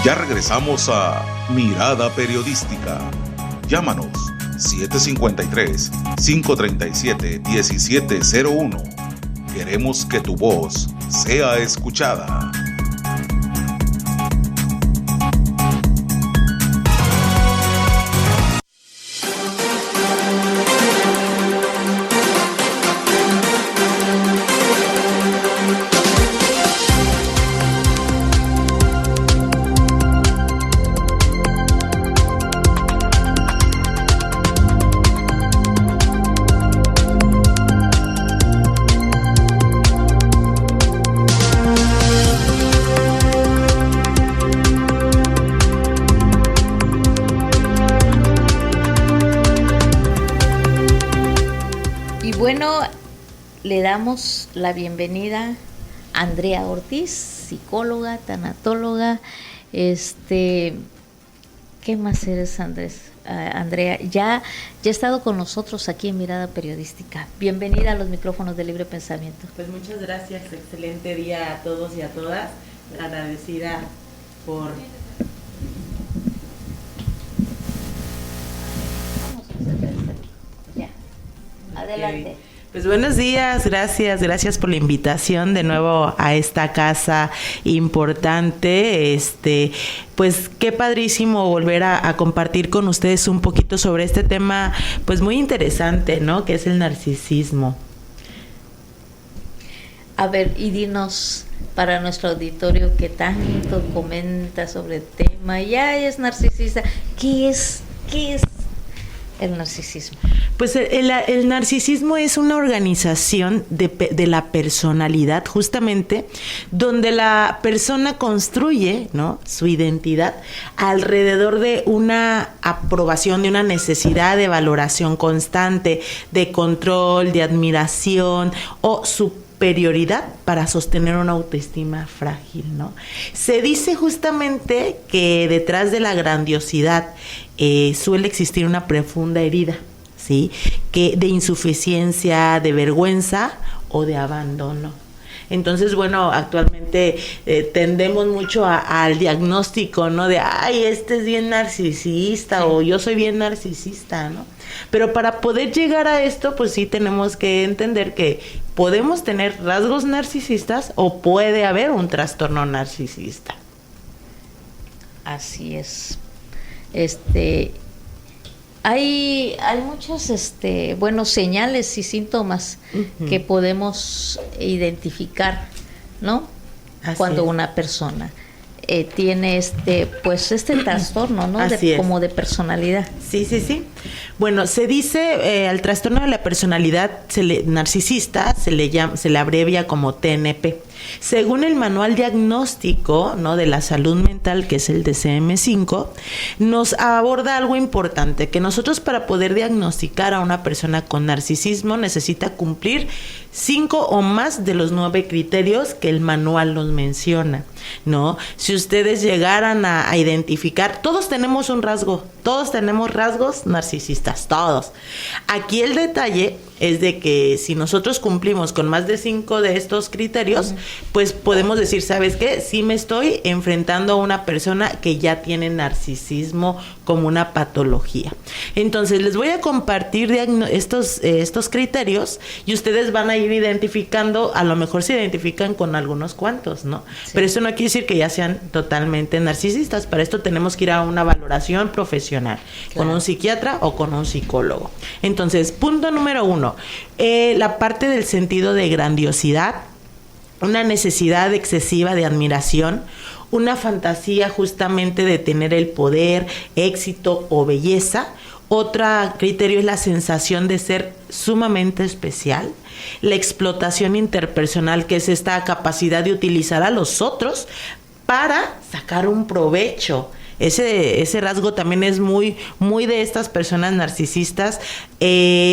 Ya regresamos a Mirada Periodística. Llámanos 753-537-1701. Queremos que tu voz sea escuchada. Bueno, le damos la bienvenida a Andrea Ortiz, psicóloga, tanatóloga. ¿Qué más eres, Andrea? Ya ha estado con nosotros aquí en Mirada Periodística. Bienvenida a los micrófonos de Libre Pensamiento. Pues muchas gracias, excelente día a todos y a todas. Agradecida por... Adelante. Pues buenos días, gracias por la invitación de nuevo a esta casa importante. Pues qué padrísimo volver a compartir con ustedes un poquito sobre este tema, pues muy interesante, ¿no? Que es el narcisismo. A ver, y dinos para nuestro auditorio que tanto comenta sobre el tema, ya es narcisista, ¿qué es el narcisismo? Pues el narcisismo es una organización de la personalidad, justamente, donde la persona construye, ¿no?, su identidad alrededor de una aprobación, de una necesidad de valoración constante, de control, de admiración o superioridad para sostener una autoestima frágil, ¿no? Se dice justamente que detrás de la grandiosidad suele existir una profunda herida, ¿sí?, que de insuficiencia, de vergüenza o de abandono. Entonces, bueno, actualmente tendemos mucho al diagnóstico, ¿no? De, ay, este es bien narcisista, sí, o yo soy bien narcisista, ¿no? Pero para poder llegar a esto, pues sí tenemos que entender que podemos tener rasgos narcisistas o puede haber un trastorno narcisista. Así es. Hay muchos señales y síntomas que podemos identificar, ¿no? Cuando una persona tiene este trastorno, ¿no? Como de personalidad. Sí. Bueno, se dice al trastorno de la personalidad narcisista se le abrevia como TNP. Según el manual diagnóstico, ¿no?, de la salud mental, que es el DSM-5, nos aborda algo importante, que nosotros para poder diagnosticar a una persona con narcisismo necesita cumplir 5 o más de los 9 criterios que el manual nos menciona, ¿no? Si ustedes llegaran a identificar, todos tenemos un rasgo, todos tenemos rasgos narcisistas, todos. Aquí el detalle es de que si nosotros cumplimos con más de 5 de estos criterios, pues podemos decir, ¿sabes qué? Sí me estoy enfrentando a una persona que ya tiene narcisismo como una patología. Entonces, les voy a compartir estos criterios y ustedes van a ir identificando, a lo mejor se identifican con algunos cuantos, ¿no? Sí. Pero eso no quiere decir que ya sean totalmente narcisistas. Para esto tenemos que ir a una valoración profesional, claro, con un psiquiatra o con un psicólogo. Entonces, punto número 1, la parte del sentido de grandiosidad, una necesidad excesiva de admiración, una fantasía justamente de tener el poder, éxito o belleza. Otro criterio es la sensación de ser sumamente especial, la explotación interpersonal, que es esta capacidad de utilizar a los otros para sacar un provecho. Ese rasgo también es muy de estas personas narcisistas.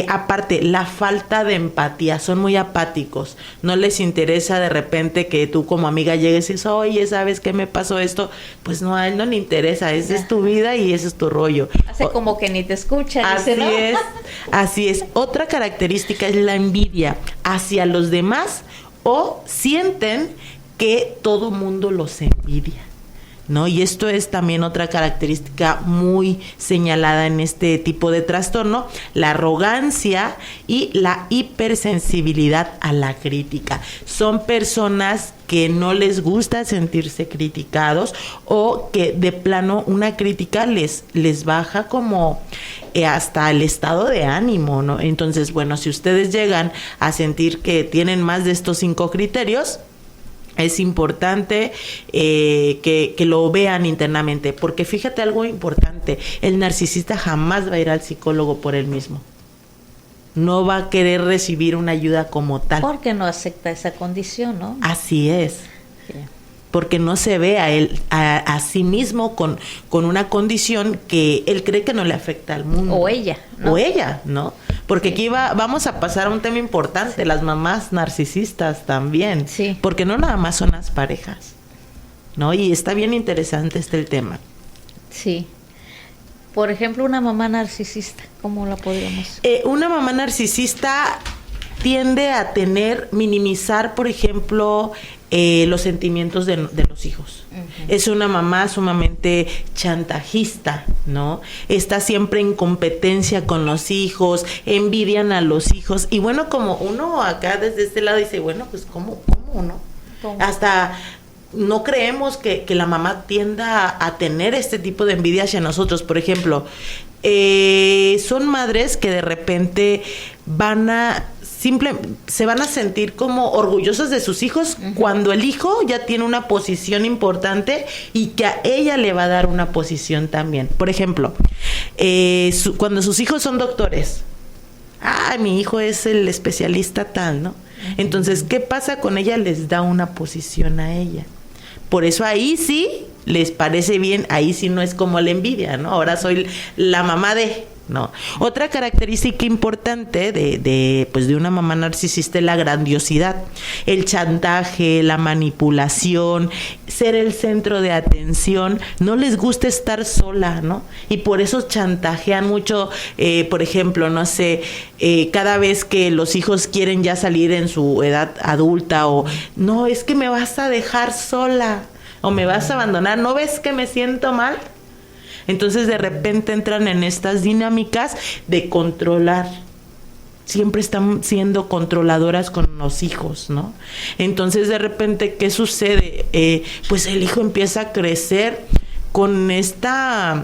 Aparte, la falta de empatía, son muy apáticos, no les interesa de repente que tú como amiga llegues y dices, oye, ¿sabes qué me pasó esto? Pues no, a él no le interesa, esa es tu vida y ese es tu rollo. Hace como que ni te escucha. Así es. Otra característica es la envidia hacia los demás, o sienten que todo mundo los envidia, ¿no? Y esto es también otra característica muy señalada en este tipo de trastorno, la arrogancia y la hipersensibilidad a la crítica. Son personas que no les gusta sentirse criticados o que de plano una crítica les baja como hasta el estado de ánimo, ¿no? Entonces, bueno, si ustedes llegan a sentir que tienen más de estos 5 criterios, es importante que lo vean internamente, porque fíjate algo importante, el narcisista jamás va a ir al psicólogo por él mismo. No va a querer recibir una ayuda como tal. Porque no acepta esa condición, ¿no? Así es. Sí. Porque no se ve a sí mismo con una condición que él cree que no le afecta al mundo. O ella, ¿no? O ella, ¿no? Porque Sí. aquí vamos a pasar a un tema importante, las mamás narcisistas también. Sí. Porque no nada más son las parejas, ¿no? Y está bien interesante el tema. Sí. Por ejemplo, una mamá narcisista, ¿cómo la podríamos? Una mamá narcisista tiende a minimizar, por ejemplo, los sentimientos de los hijos. Uh-huh. Es una mamá sumamente chantajista, ¿no? Está siempre en competencia con los hijos, envidian a los hijos. Y bueno, como uno acá desde este lado dice, bueno, pues ¿cómo no? ¿Cómo? Hasta no creemos que la mamá tienda a tener este tipo de envidia hacia nosotros. Por ejemplo, son madres que de repente se van a sentir como orgullosas de sus hijos. Uh-huh. Cuando el hijo ya tiene una posición importante y que a ella le va a dar una posición también. Por ejemplo, cuando sus hijos son doctores, mi hijo es el especialista tal, ¿no? Uh-huh. Entonces, ¿qué pasa con ella? Les da una posición a ella. Por eso ahí sí les parece bien, ahí sí no es como la envidia, ¿no? Ahora soy la mamá de... No. Otra característica importante de una mamá narcisista es la grandiosidad, el chantaje, la manipulación, ser el centro de atención. No les gusta estar sola, ¿no? Y por eso chantajean mucho, por ejemplo, no sé, cada vez que los hijos quieren ya salir en su edad adulta o no, es que me vas a dejar sola o me vas a abandonar, ¿no ves que me siento mal? Entonces de repente entran en estas dinámicas de controlar. Siempre están siendo controladoras con los hijos, ¿no? Entonces de repente, ¿qué sucede? Pues el hijo empieza a crecer con este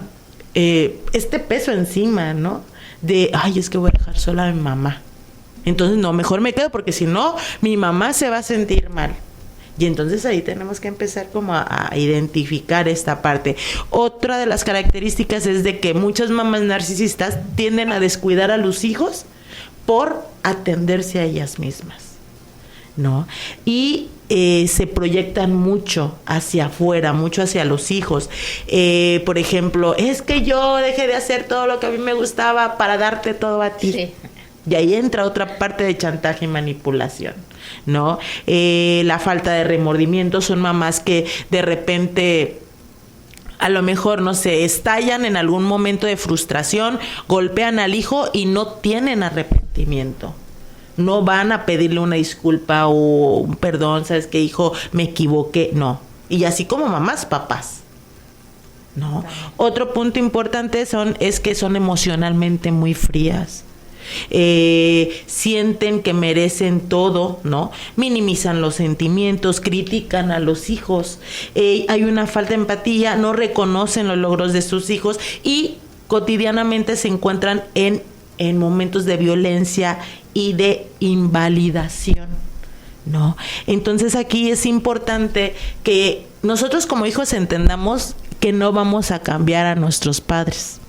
peso encima, ¿no? Es que voy a dejar sola a mi mamá. Entonces no, mejor me quedo porque si no, mi mamá se va a sentir mal. Y entonces ahí tenemos que empezar como a identificar esta parte. Otra de las características es de que muchas mamás narcisistas tienden a descuidar a los hijos por atenderse a ellas mismas, ¿no? Y se proyectan mucho hacia afuera, mucho hacia los hijos. Por ejemplo, es que yo dejé de hacer todo lo que a mí me gustaba para darte todo a ti. Sí. Y ahí entra otra parte de chantaje y manipulación, ¿no? La falta de remordimiento. Son mamás que de repente, a lo mejor, no sé, estallan en algún momento de frustración, golpean al hijo y no tienen arrepentimiento. No van a pedirle una disculpa o un perdón, ¿sabes qué, hijo? Me equivoqué. No. Y así como mamás, papás, ¿no? Otro punto importante es que son emocionalmente muy frías. Sienten que merecen todo, ¿no? Minimizan los sentimientos, critican a los hijos, hay una falta de empatía, no reconocen los logros de sus hijos y cotidianamente se encuentran en momentos de violencia y de invalidación, ¿no? Entonces aquí es importante que nosotros como hijos entendamos que no vamos a cambiar a nuestros padres,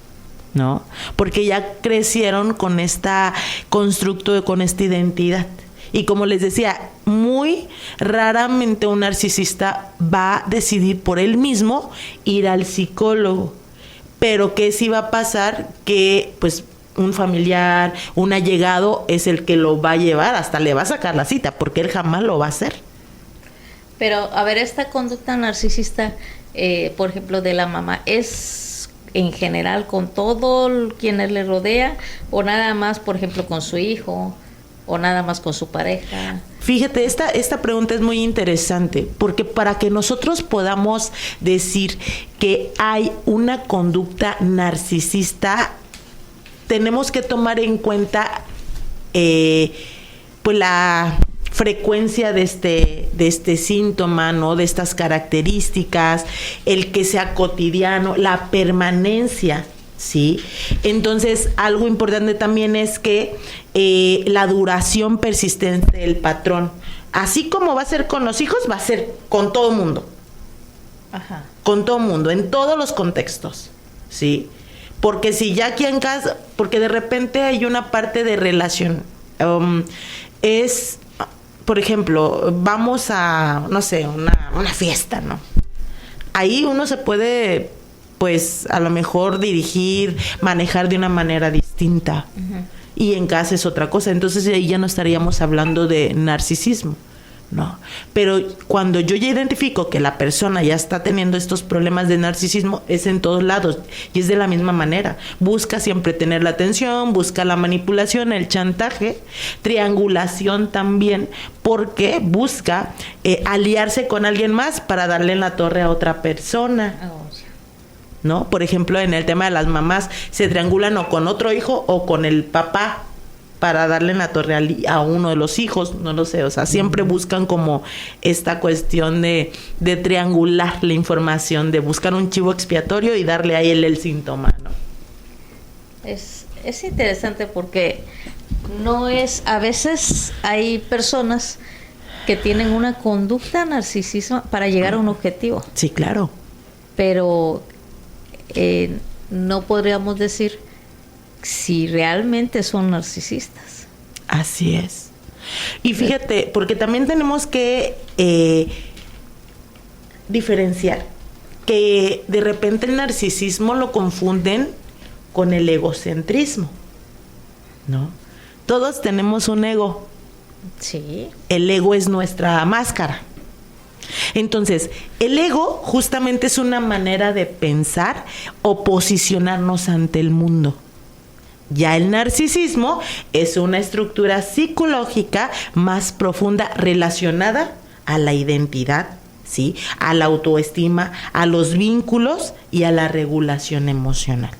¿no? Porque ya crecieron con esta constructo, con esta identidad. Y como les decía, muy raramente un narcisista va a decidir por él mismo ir al psicólogo. Pero ¿qué sí va a pasar? Que pues un familiar, un allegado es el que lo va a llevar, hasta le va a sacar la cita, porque él jamás lo va a hacer. Pero, a ver, esta conducta narcisista, por ejemplo, de la mamá, ¿es en general con todo quienes le rodea o nada más, por ejemplo, con su hijo o nada más con su pareja? Fíjate, esta pregunta es muy interesante, porque para que nosotros podamos decir que hay una conducta narcisista, tenemos que tomar en cuenta pues la frecuencia de este síntoma, ¿no? De estas características, el que sea cotidiano, la permanencia, ¿sí? Entonces, algo importante también es que la duración persistente del patrón, así como va a ser con los hijos, va a ser con todo mundo. Ajá. Con todo mundo, en todos los contextos, ¿sí? Porque si ya aquí en casa, porque de repente hay una parte de relación, es, por ejemplo, vamos a, no sé, una fiesta, ¿no? Ahí uno se puede, pues, a lo mejor dirigir, manejar de una manera distinta. Uh-huh. Y en casa es otra cosa. Entonces ahí ya no estaríamos hablando de narcisismo, ¿no? Pero cuando yo ya identifico que la persona ya está teniendo estos problemas de narcisismo, es en todos lados y es de la misma manera. Busca siempre tener la atención, busca la manipulación, el chantaje, triangulación también, porque busca aliarse con alguien más para darle en la torre a otra persona. ¿No? Por ejemplo, en el tema de las mamás, se triangulan o con otro hijo o con el papá para darle en la torre a uno de los hijos, no lo sé, o sea, siempre buscan como esta cuestión de triangular la información, de buscar un chivo expiatorio y darle a él el síntoma, ¿no? Es interesante porque no es, a veces hay personas que tienen una conducta narcisista para llegar a un objetivo. Sí, claro. Pero no podríamos decir si realmente son narcisistas. Así es. Y fíjate, porque también tenemos que diferenciar que de repente el narcisismo lo confunden con el egocentrismo, ¿no? Todos tenemos un ego. Sí. El ego es nuestra máscara. Entonces, el ego justamente es una manera de pensar o posicionarnos ante el mundo. Ya el narcisismo es una estructura psicológica más profunda relacionada a la identidad, ¿sí? A la autoestima, a los vínculos y a la regulación emocional.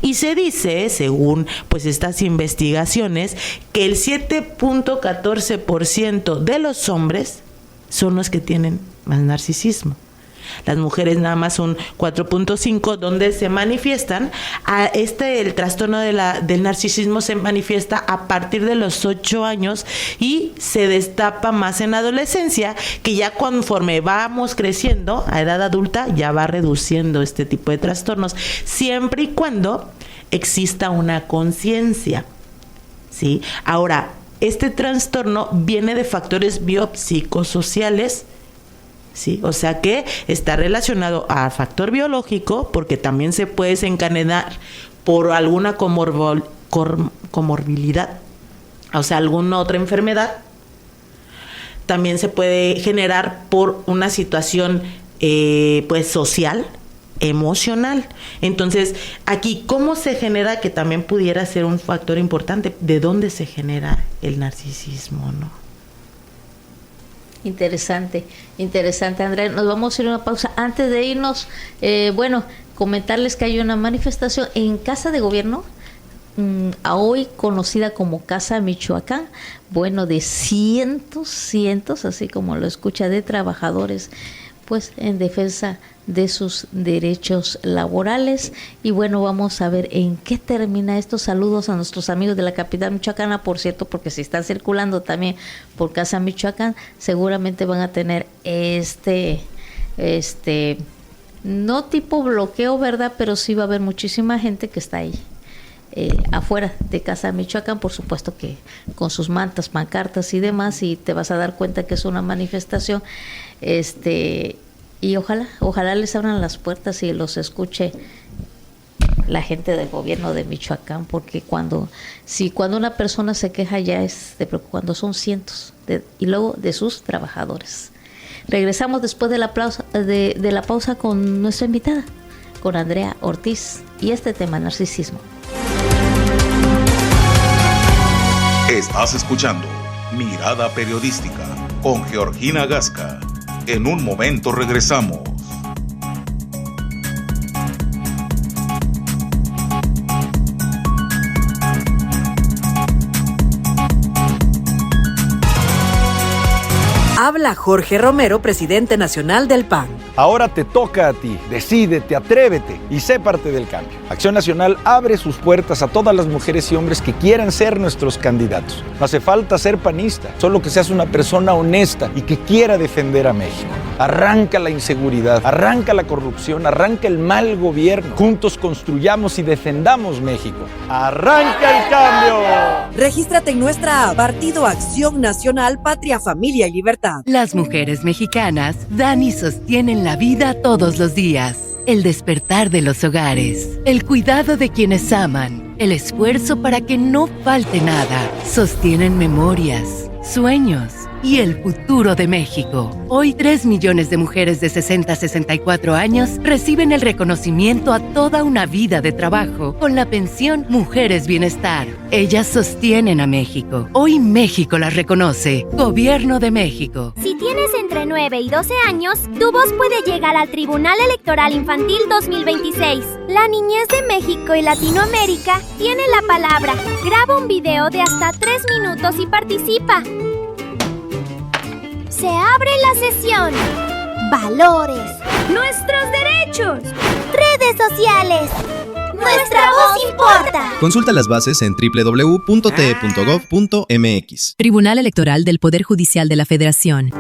Y se dice, según pues estas investigaciones, que el 7.14% de los hombres son los que tienen más narcisismo. Las mujeres nada más un 4.5, donde se manifiestan el trastorno del narcisismo se manifiesta a partir de los 8 años y se destapa más en la adolescencia, que ya conforme vamos creciendo a edad adulta ya va reduciendo este tipo de trastornos, siempre y cuando exista una conciencia, ¿sí? Ahora, este trastorno viene de factores biopsicosociales, ¿sí? O sea que está relacionado al factor biológico, porque también se puede desencadenar por alguna comorbilidad, o sea, alguna otra enfermedad. También se puede generar por una situación pues social, emocional. Entonces, aquí, ¿cómo se genera? Que también pudiera ser un factor importante. ¿De dónde se genera el narcisismo, no? Interesante, Andrea. Nos vamos a ir a una pausa. Antes de irnos, comentarles que hay una manifestación en Casa de Gobierno, hoy conocida como Casa Michoacán, de cientos, así como lo escucha, de trabajadores, pues en defensa de sus derechos laborales. Y vamos a ver en qué termina esto. Saludos a nuestros amigos de la capital michoacana, por cierto, porque si están circulando también por Casa Michoacán, seguramente van a tener no tipo bloqueo, ¿verdad? Pero sí va a haber muchísima gente que está ahí afuera de Casa Michoacán, por supuesto que con sus mantas, pancartas y demás, y te vas a dar cuenta que es una manifestación, y ojalá les abran las puertas y los escuche la gente del gobierno de Michoacán, porque cuando una persona se queja ya es cuando son cientos y luego de sus trabajadores. Regresamos después de la pausa con nuestra invitada, con Andrea Ortiz, y este tema, narcisismo. Estás escuchando Mirada Periodística. con Georgina Gasca. En un momento regresamos. Habla Jorge Romero, presidente nacional del PAN. Ahora te toca a ti. Decídete, atrévete y sé parte del cambio. Acción Nacional abre sus puertas a todas las mujeres y hombres que quieran ser nuestros candidatos. No hace falta ser panista, solo que seas una persona honesta y que quiera defender a México. Arranca la inseguridad, arranca la corrupción, arranca el mal gobierno. Juntos construyamos y defendamos México. ¡Arranca el cambio! Regístrate en nuestra app Partido Acción Nacional, Patria, Familia y Libertad. Las mujeres mexicanas dan y sostienen la vida todos los días. El despertar de los hogares, el cuidado de quienes aman, el esfuerzo para que no falte nada. Sostienen memorias, sueños y el futuro de México. Hoy 3 millones de mujeres de 60 a 64 años reciben el reconocimiento a toda una vida de trabajo con la pensión Mujeres Bienestar. Ellas sostienen a México. Hoy México las reconoce. Gobierno de México. Si tienes entre 9 y 12 años, tu voz puede llegar al Tribunal Electoral Infantil 2026. La niñez de México y Latinoamérica tiene la palabra. Graba un video de hasta 3 minutos y participa. Se abre la sesión. Valores. Nuestros derechos. Redes sociales. Nuestra voz importa. Consulta las bases en www.te.gov.mx. Tribunal Electoral del Poder Judicial de la Federación.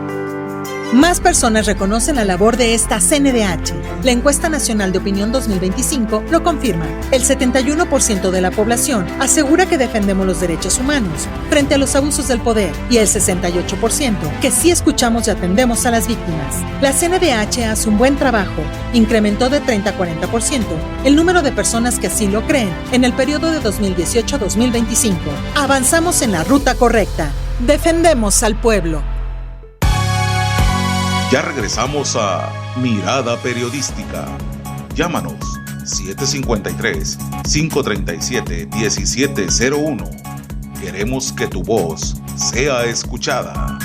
Más personas reconocen la labor de esta CNDH. La Encuesta Nacional de Opinión 2025 lo confirma. El 71% de la población asegura que defendemos los derechos humanos frente a los abusos del poder y el 68% que sí escuchamos y atendemos a las víctimas. La CNDH hace un buen trabajo. Incrementó de 30 a 40% el número de personas que así lo creen en el periodo de 2018 a 2025. Avanzamos en la ruta correcta. Defendemos al pueblo. Ya regresamos a Mirada Periodística. Llámanos 753-537-1701. Queremos que tu voz sea escuchada.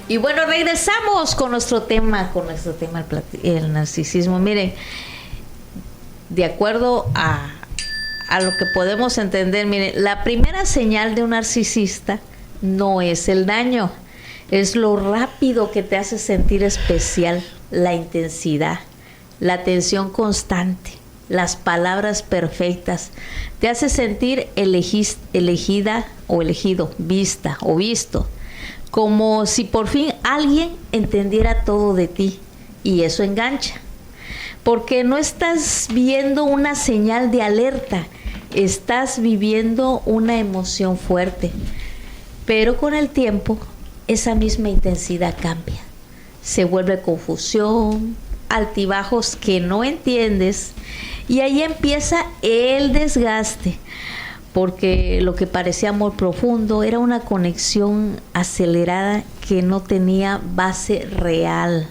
Y bueno, regresamos con nuestro tema, el narcisismo. Miren, de acuerdo a lo que podemos entender, miren, la primera señal de un narcisista no es el daño, es lo rápido que te hace sentir especial, la intensidad, la atención constante, las palabras perfectas, te hace sentir elegida o elegido, vista o visto, como si por fin alguien entendiera todo de ti, y eso engancha, porque no estás viendo una señal de alerta, estás viviendo una emoción fuerte, pero con el tiempo esa misma intensidad cambia, se vuelve confusión, altibajos que no entiendes, y ahí empieza el desgaste, porque lo que parecía amor profundo era una conexión acelerada que no tenía base real.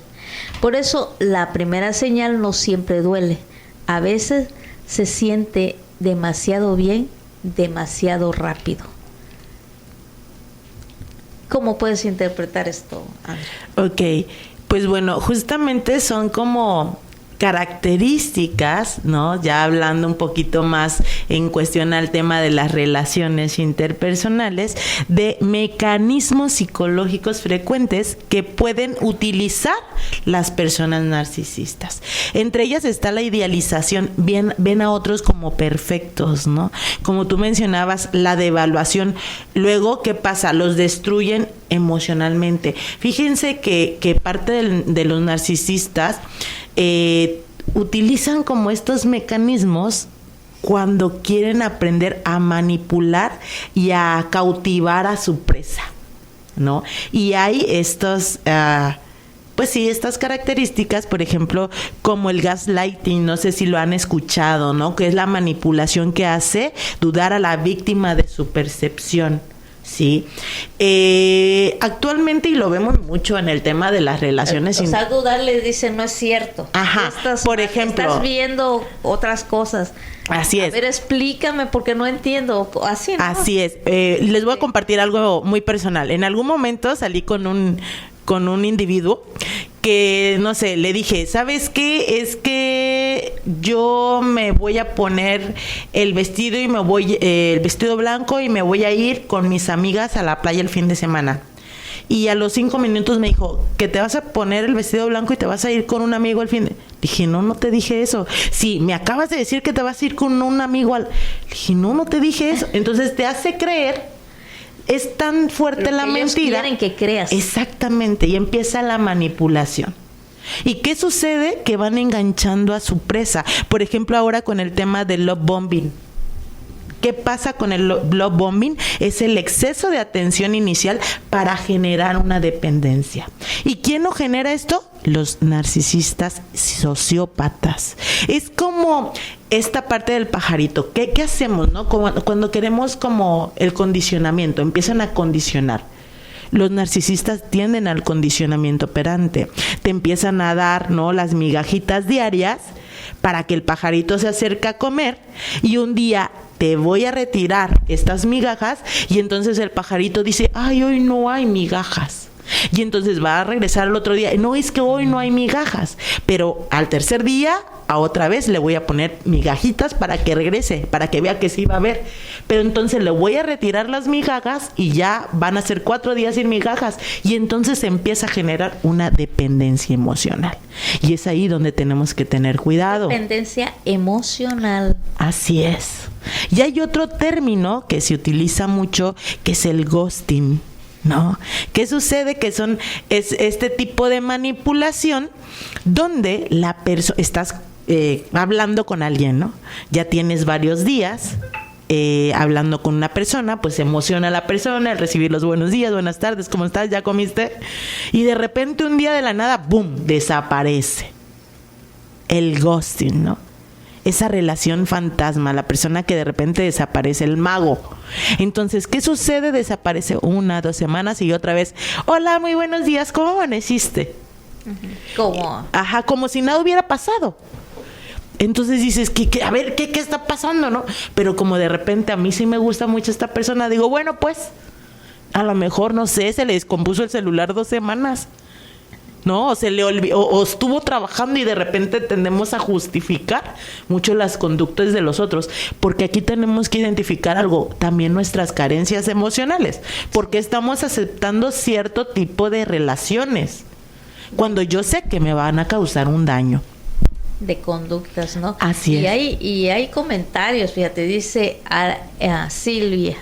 Por eso la primera señal no siempre duele. A veces se siente demasiado bien, demasiado rápido. ¿Cómo puedes interpretar esto, Andrea? Ok, pues bueno, justamente son como características, ¿no? Ya hablando un poquito más en cuestión al tema de las relaciones interpersonales, de mecanismos psicológicos frecuentes que pueden utilizar las personas narcisistas. Entre ellas está la idealización, ven a otros como perfectos, ¿no? Como tú mencionabas, la devaluación. Luego, ¿qué pasa? Los destruyen emocionalmente. Fíjense que parte de los narcisistas utilizan como estos mecanismos cuando quieren aprender a manipular y a cautivar a su presa, ¿no? Y hay estos, estas características, por ejemplo, como el gaslighting, no sé si lo han escuchado, ¿no? Que es la manipulación que hace dudar a la víctima de su percepción, Sí. Actualmente, y lo vemos mucho en el tema de las relaciones. O sea, dudarle, dice, no es cierto. Ajá, por ejemplo. Estás viendo otras cosas. Así es. A ver, explícame porque no entiendo. Así, ¿no? Así es. Les voy a compartir algo muy personal. En algún momento salí con un individuo que, no sé, le dije, ¿sabes qué? Es que yo me voy a poner el vestido el vestido blanco y me voy a ir con mis amigas a la playa el fin de semana. Y a los 5 minutos me dijo, que te vas a poner el vestido blanco y te vas a ir con un amigo el fin de... Dije, no te dije eso. Sí, me acabas de decir que te vas a ir con un amigo Dije, no te dije eso. Entonces te hace creer. Es tan fuerte la mentira. Quieren que creas. Exactamente, y empieza la manipulación. ¿Y qué sucede? Que van enganchando a su presa. Por ejemplo, ahora con el tema del love bombing. ¿Qué pasa con el love bombing? Es el exceso de atención inicial para generar una dependencia. ¿Y quién no genera esto? Los narcisistas sociópatas. Es como esta parte del pajarito. ¿Qué hacemos, no? Cuando queremos como el condicionamiento, empiezan a condicionar. Los narcisistas tienden al condicionamiento operante. Te empiezan a dar, ¿no?, las migajitas diarias para que el pajarito se acerque a comer, y un día te voy a retirar estas migajas, y entonces el pajarito dice, ay, hoy no hay migajas. Y entonces va a regresar el otro día, no, es que hoy no hay migajas, pero al tercer día a otra vez le voy a poner migajitas para que regrese, para que vea que sí va a haber. Pero entonces le voy a retirar las migajas y ya van a ser 4 días sin migajas, y entonces se empieza a generar una dependencia emocional, y es ahí donde tenemos que tener cuidado. Dependencia emocional. Así es. Y hay otro término que se utiliza mucho, que es el ghosting, ¿no? ¿Qué sucede? Que es este tipo de manipulación donde estás hablando con alguien, ¿no? Ya tienes varios días hablando con una persona, pues se emociona a la persona al recibir los buenos días, buenas tardes, ¿cómo estás? ¿Ya comiste? Y de repente un día de la nada, ¡boom!, desaparece. El ghosting, ¿no? Esa relación fantasma, la persona que de repente desaparece, el mago. Entonces, ¿qué sucede? Desaparece 1, 2 semanas y otra vez, hola, muy buenos días, ¿cómo amaneciste? ¿Cómo? Ajá, como si nada hubiera pasado. Entonces dices, a ver, ¿qué está pasando, no? Pero como de repente a mí sí me gusta mucho esta persona, digo, bueno, pues, a lo mejor, no sé, se le descompuso el celular 2 semanas. ¿No? O se le olvidó, o estuvo trabajando, y de repente tendemos a justificar mucho las conductas de los otros, porque aquí tenemos que identificar algo, también nuestras carencias emocionales, porque estamos aceptando cierto tipo de relaciones cuando yo sé que me van a causar un daño. De conductas, ¿no? Así es. Y hay comentarios, fíjate, dice a Silvia,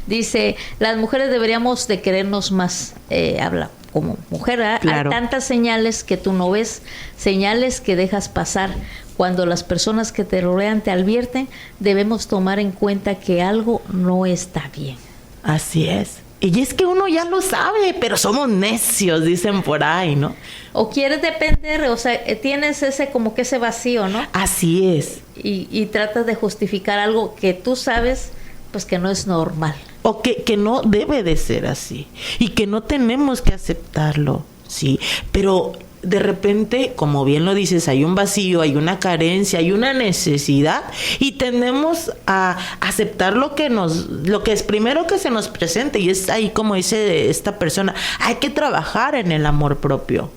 dice, las mujeres deberíamos de querernos más, habla como mujer, ¿verdad? Claro. Hay tantas señales que tú no ves, señales que dejas pasar. Cuando las personas que te rodean te advierten, debemos tomar en cuenta que algo no está bien. Así es. Y es que uno ya lo sabe, pero somos necios, dicen por ahí, ¿no? O quieres depender, o sea, tienes ese vacío, ¿no? Así es. Y tratas de justificar algo que tú sabes, pues que no es normal. O que no debe de ser así. Y que no tenemos que aceptarlo, sí. Pero de repente, como bien lo dices, hay un vacío, hay una carencia, hay una necesidad, y tendemos a aceptar lo que es primero que se nos presente. Y es ahí, como dice esta persona, hay que trabajar en el amor propio.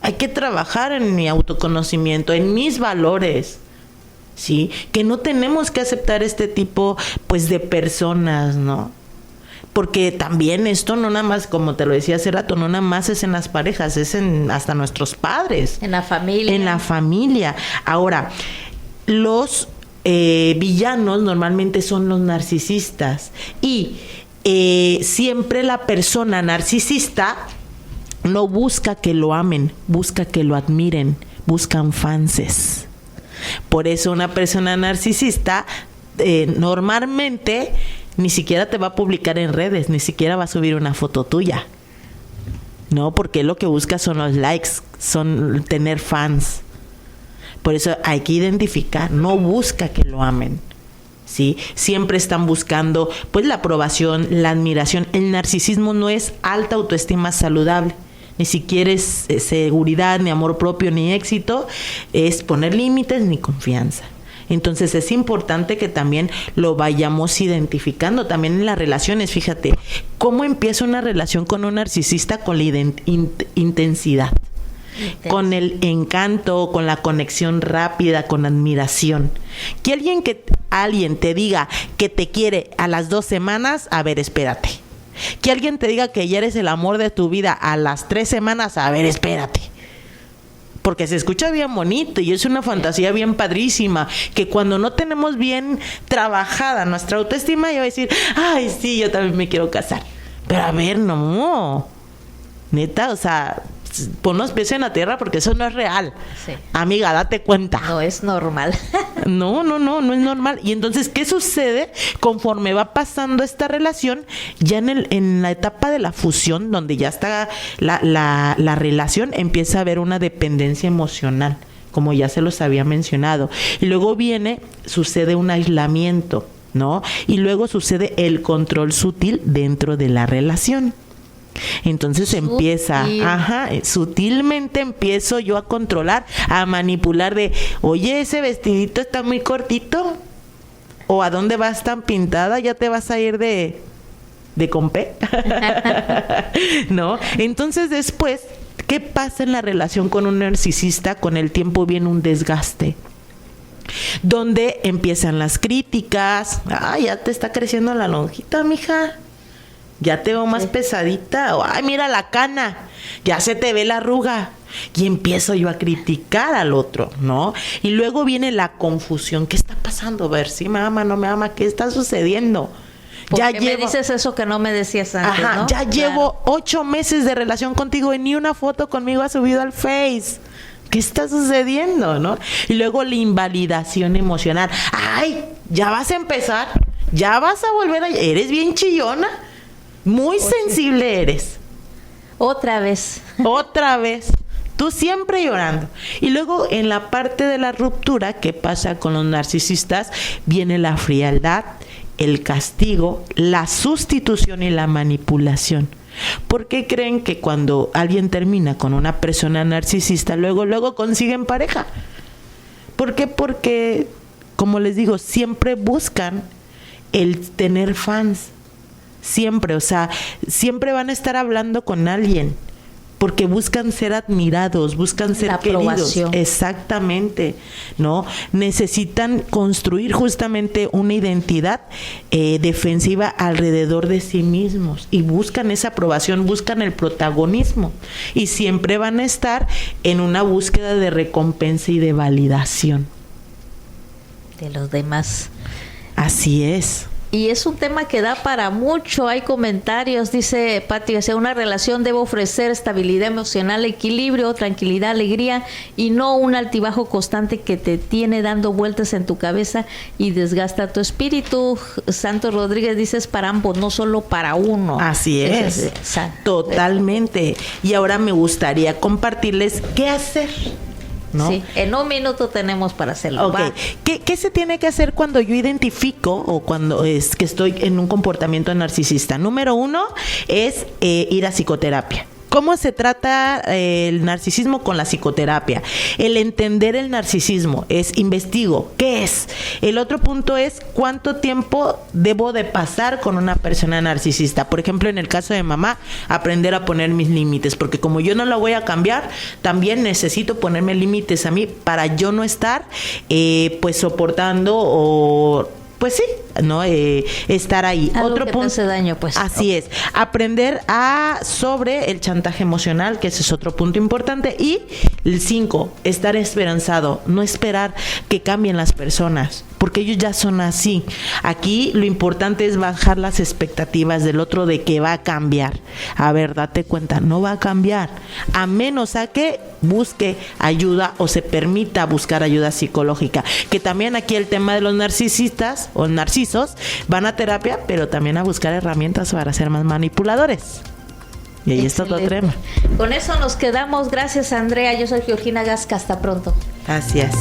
Hay que trabajar en mi autoconocimiento, en mis valores. Sí, que no tenemos que aceptar este tipo, pues, de personas, ¿no? Porque también esto no nada más, como te lo decía hace rato, no nada más es en las parejas, es en hasta nuestros padres. En la familia. En la familia. Ahora, los villanos normalmente son los narcisistas, y siempre la persona narcisista no busca que lo amen, busca que lo admiren, buscan fanses. Por eso una persona narcisista normalmente ni siquiera te va a publicar en redes, ni siquiera va a subir una foto tuya, ¿no? Porque lo que busca son los likes, son tener fans. Por eso hay que identificar, no busca que lo amen, ¿sí? Siempre están buscando pues la aprobación, la admiración. El narcisismo no es alta autoestima saludable, ni siquiera es seguridad, ni amor propio, ni éxito, es poner límites ni confianza. Entonces es importante que también lo vayamos identificando también en las relaciones. Fíjate, ¿cómo empieza una relación con un narcisista? Con la intensidad, con el encanto, con la conexión rápida, con admiración. Que alguien te diga que te quiere a las 2 semanas, a ver, espérate. Que alguien te diga que ya eres el amor de tu vida a las 3 semanas, a ver, espérate. Porque se escucha bien bonito y es una fantasía bien padrísima, que cuando no tenemos bien trabajada nuestra autoestima, yo voy a decir, ay, sí, yo también me quiero casar. Pero a ver, no. Neta, o sea, pon los pies en la tierra porque eso no es real. Sí. Amiga, date cuenta. No es normal. No es normal. Y entonces, ¿qué sucede conforme va pasando esta relación? Ya en la etapa de la fusión, donde ya está la relación, empieza a haber una dependencia emocional, como ya se los había mencionado. Y luego sucede un aislamiento, ¿no? Y luego sucede el control sutil dentro de la relación. Entonces empieza, sutilmente empiezo yo a controlar, a manipular de, oye, ese vestidito está muy cortito, o a dónde vas tan pintada, ya te vas a ir de compé, ¿no? Entonces después, ¿qué pasa en la relación con un narcisista? Con el tiempo viene un desgaste, donde empiezan las críticas. Ya te está creciendo la lonjita, mija. Ya te veo más pesadita. Ay, mira la cana. Ya se te ve la arruga. Y empiezo yo a criticar al otro, ¿no? Y luego viene la confusión. ¿Qué está pasando? A ver, si me ama, no me ama. ¿Qué está sucediendo? ¿Por qué me dices eso que no me decías antes, no? Ya llevo 8 meses de relación contigo y ni una foto conmigo has subido al Face. ¿Qué está sucediendo, no? Y luego la invalidación emocional. Ay, ya vas a empezar. Ya vas a volver a... Eres bien chillona. Muy sensible eres. Otra vez. Tú siempre llorando. Y luego en la parte de la ruptura, ¿qué pasa con los narcisistas? Viene la frialdad, el castigo, la sustitución y la manipulación. ¿Por qué creen que cuando alguien termina con una persona narcisista, luego consiguen pareja? ¿Por qué? Porque, como les digo, siempre buscan el tener fans. Siempre, o sea, siempre van a estar hablando con alguien porque buscan ser admirados, buscan ser queridos. Exactamente, ¿no? Necesitan construir justamente una identidad defensiva alrededor de sí mismos y buscan esa aprobación, buscan el protagonismo y siempre van a estar en una búsqueda de recompensa y de validación de los demás. Así es. Y es un tema que da para mucho. Hay comentarios, dice Pati, una relación debe ofrecer estabilidad emocional, equilibrio, tranquilidad, alegría y no un altibajo constante que te tiene dando vueltas en tu cabeza y desgasta tu espíritu. Santos Rodríguez dice es para ambos, no solo para uno. Así es. Totalmente. Y ahora me gustaría compartirles qué hacer, ¿no? Sí, en un minuto tenemos para hacerlo. Okay. ¿Qué se tiene que hacer cuando yo identifico o cuando es que estoy en un comportamiento narcisista? Número 1 es ir a psicoterapia. ¿Cómo se trata el narcisismo con la psicoterapia? El entender el narcisismo es investigo. ¿Qué es? El otro punto es cuánto tiempo debo de pasar con una persona narcisista. Por ejemplo, en el caso de mamá, aprender a poner mis límites, porque como yo no la voy a cambiar, también necesito ponerme límites a mí para yo no estar pues soportando o... Pues sí, ¿no? Estar ahí. Algo otro que punto. Te hace daño, pues. Así es. Aprender sobre el chantaje emocional, que ese es otro punto importante. Y el 5, estar esperanzado. No esperar que cambien las personas, porque ellos ya son así. Aquí lo importante es bajar las expectativas del otro de que va a cambiar. A ver, date cuenta, no va a cambiar. A menos a que busque ayuda o se permita buscar ayuda psicológica. Que también aquí el tema de los narcisistas o narcisos van a terapia, pero también a buscar herramientas para ser más manipuladores. Y ahí está otro tema. Con eso nos quedamos. Gracias, Andrea. Yo soy Georgina Gasca. Hasta pronto. Gracias.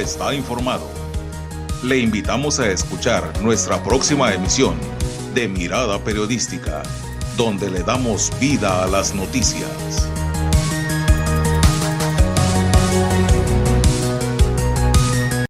ya está informado. Le invitamos a escuchar nuestra próxima emisión de Mirada Periodística, donde le damos vida a las noticias.